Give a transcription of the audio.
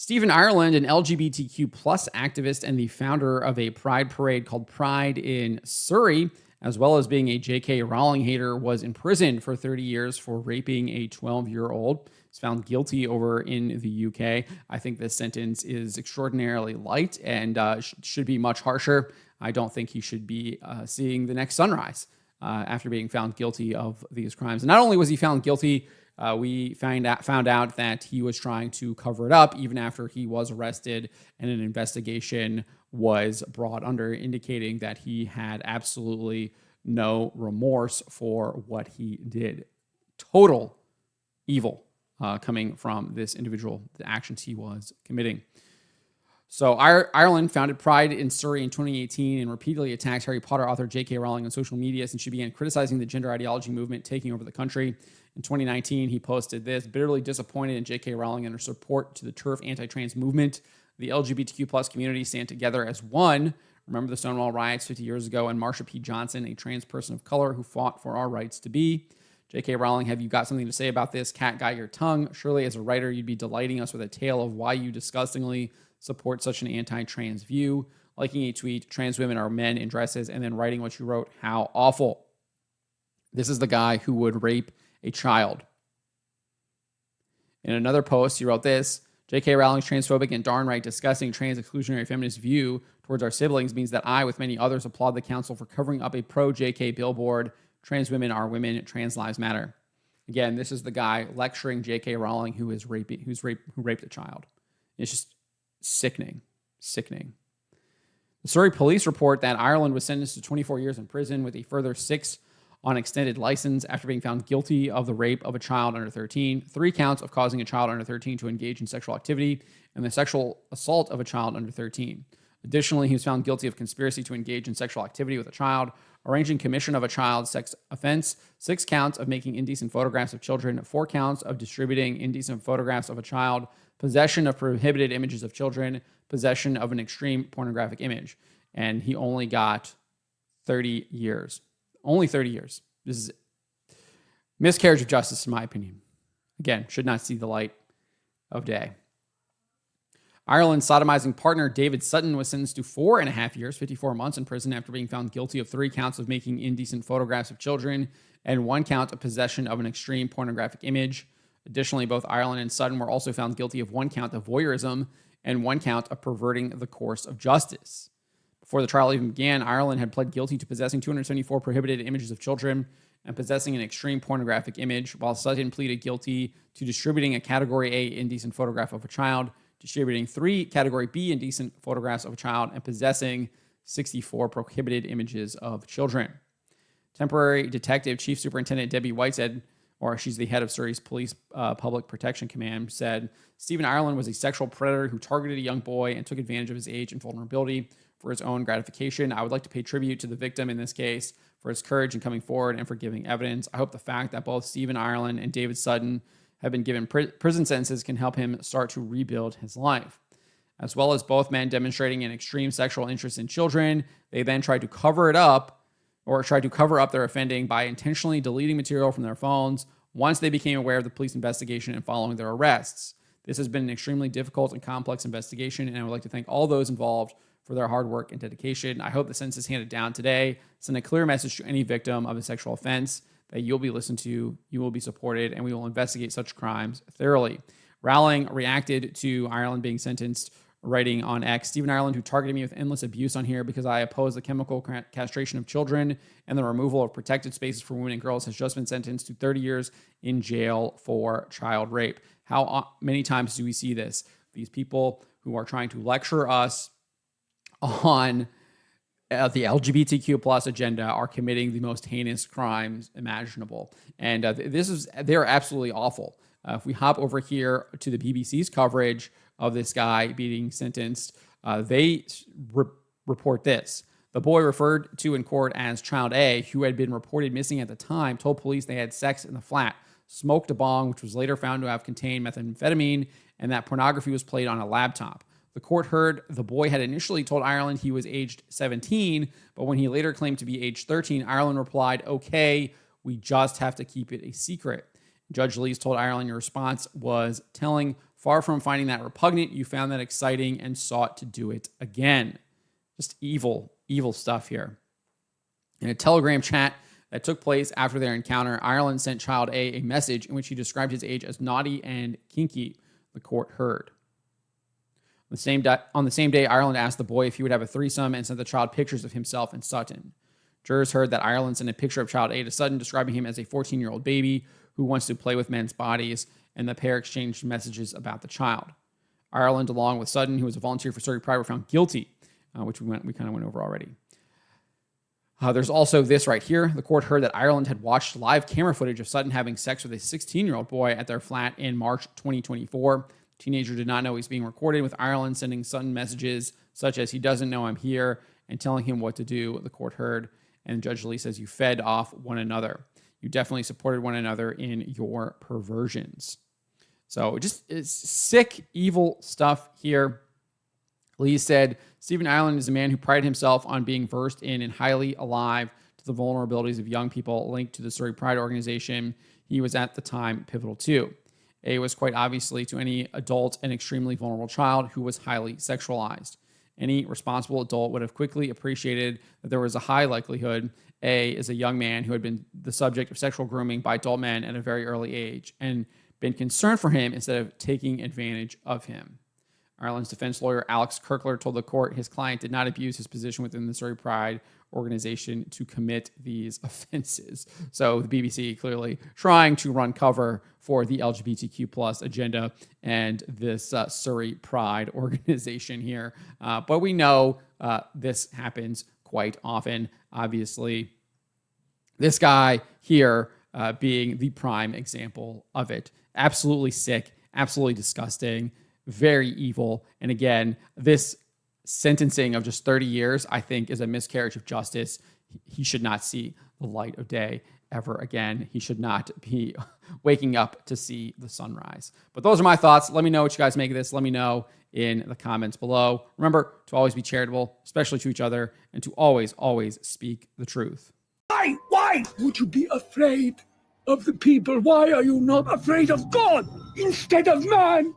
Stephen Ireland, an LGBTQ plus activist and the founder of a pride parade called Pride in Surrey, as well as being a J.K. Rowling hater, was imprisoned for 30 years for raping a 12-year-old. He's found guilty over in the UK. I think this sentence is extraordinarily light and should be much harsher. I don't think he should be seeing the next sunrise after being found guilty of these crimes. And not only was he found guilty, we found out that he was trying to cover it up even after he was arrested and an investigation was brought under, indicating that he had absolutely no remorse for what he did. Total evil coming from this individual, the actions he was committing. So Ireland founded Pride in Surrey in 2018 and repeatedly attacked Harry Potter author J.K. Rowling on social media since she began criticizing the gender ideology movement taking over the country. In 2019, he posted this: bitterly disappointed in J.K. Rowling and her support to the TERF anti-trans movement. The LGBTQ plus community stand together as one. Remember the Stonewall riots 50 years ago and Marsha P. Johnson, a trans person of color who fought for our rights to be. J.K. Rowling, have you got something to say about this? Cat got your tongue. Surely as a writer, you'd be delighting us with a tale of why you disgustingly support such an anti-trans view. Liking a tweet, trans women are men in dresses, and then writing what you wrote. How awful. This is the guy who would rape a child. In another post, he wrote this: J.K. Rowling's transphobic and darn right disgusting trans exclusionary feminist view towards our siblings means that I, with many others, applaud the council for covering up a pro-J.K. billboard. Trans women are women. Trans lives matter. Again, this is the guy lecturing J.K. Rowling who raped a child. It's just sickening. The Surrey police report that Ireland was sentenced to 24 years in prison with a further 6 on extended license after being found guilty of the rape of a child under 13, 3 counts of causing a child under 13 to engage in sexual activity, and the sexual assault of a child under 13. Additionally, he was found guilty of conspiracy to engage in sexual activity with a child, arranging commission of a child sex offense, 6 counts of making indecent photographs of children, 4 counts of distributing indecent photographs of a child, possession of prohibited images of children, possession of an extreme pornographic image. And he only got 30 years. Only 30 years. This is miscarriage of justice, in my opinion. Again, should not see the light of day. Ireland's sodomizing partner, David Sutton, was sentenced to 4.5 years, 54 months in prison after being found guilty of 3 counts of making indecent photographs of children and 1 count of possession of an extreme pornographic image. Additionally, both Ireland and Sutton were also found guilty of 1 count of voyeurism and 1 count of perverting the course of justice. Before the trial even began, Ireland had pled guilty to possessing 274 prohibited images of children and possessing an extreme pornographic image, while Sutton pleaded guilty to distributing a Category A indecent photograph of a child, distributing 3 Category B indecent photographs of a child, and possessing 64 prohibited images of children. Temporary Detective Chief Superintendent Debbie Whiteshead, or she's the head of Surrey's Police Public Protection Command, said Stephen Ireland was a sexual predator who targeted a young boy and took advantage of his age and vulnerability for his own gratification. I would like to pay tribute to the victim in this case for his courage in coming forward and for giving evidence. I hope the fact that both Stephen Ireland and David Sutton have been given prison sentences can help him start to rebuild his life. As well as both men demonstrating an extreme sexual interest in children, they then tried to cover up their offending by intentionally deleting material from their phones once they became aware of the police investigation and following their arrests. This has been an extremely difficult and complex investigation, and I would like to thank all those involved for their hard work and dedication. I hope the sentence is handed down today send a clear message to any victim of a sexual offense that you'll be listened to, you will be supported, and we will investigate such crimes thoroughly. Rowling reacted to Ireland being sentenced, writing on X, Stephen Ireland, who targeted me with endless abuse on here because I oppose the chemical castration of children and the removal of protected spaces for women and girls, has just been sentenced to 30 years in jail for child rape. How many times do we see this? These people who are trying to lecture us on the LGBTQ plus agenda are committing the most heinous crimes imaginable. And they're absolutely awful. If we hop over here to the BBC's coverage of this guy being sentenced, they report this. The boy referred to in court as Child A, who had been reported missing at the time, told police they had sex in the flat, smoked a bong, which was later found to have contained methamphetamine, and that pornography was played on a laptop. The court heard the boy had initially told Ireland he was aged 17, but when he later claimed to be age 13, Ireland replied, okay, we just have to keep it a secret. Judge Lees told Ireland your response was telling, Far from finding that repugnant, you found that exciting and sought to do it again. Just evil, evil stuff here. In a Telegram chat that took place after their encounter, Ireland sent child A message in which he described his age as naughty and kinky, the court heard. On the same day, Ireland asked the boy if he would have a threesome and sent the child pictures of himself and Sutton. Jurors heard that Ireland sent a picture of child A to Sutton, describing him as a 14-year-old baby who wants to play with men's bodies, and the pair exchanged messages about the child. Ireland, along with Sutton, who was a volunteer for Surrey Pride, were found guilty, which we kind of went over already. There's also this right here. The court heard that Ireland had watched live camera footage of Sutton having sex with a 16-year-old boy at their flat in March 2024. The teenager did not know he's being recorded, with Ireland sending Sutton messages such as, "He doesn't know I'm here," and telling him what to do, the court heard. And Judge Lee says, "You fed off one another. You definitely supported one another in your perversions." So just it's sick, evil stuff here. Lee said, Stephen Ireland is a man who prided himself on being versed in and highly alive to the vulnerabilities of young people linked to the Surrey Pride organization he was at the time pivotal to. A was quite obviously to any adult an extremely vulnerable child who was highly sexualized. Any responsible adult would have quickly appreciated that there was a high likelihood A is a young man who had been the subject of sexual grooming by adult men at a very early age and been concerned for him instead of taking advantage of him. Ireland's defense lawyer, Alex Kirkler, told the court his client did not abuse his position within the Surrey Pride organization to commit these offenses. So the BBC clearly trying to run cover for the LGBTQ plus agenda and this Surrey Pride organization here. But we know this happens quite often. Obviously, this guy here being the prime example of it. Absolutely sick, absolutely disgusting, very evil. And again, this sentencing of just 30 years, I think, is a miscarriage of justice. He should not see the light of day ever again. He should not be waking up to see the sunrise. But those are my thoughts. Let me know what you guys make of this. Let me know in the comments below. Remember to always be charitable, especially to each other, and to always, always speak the truth. Why would you be afraid of the people? Why are you not afraid of God instead of man?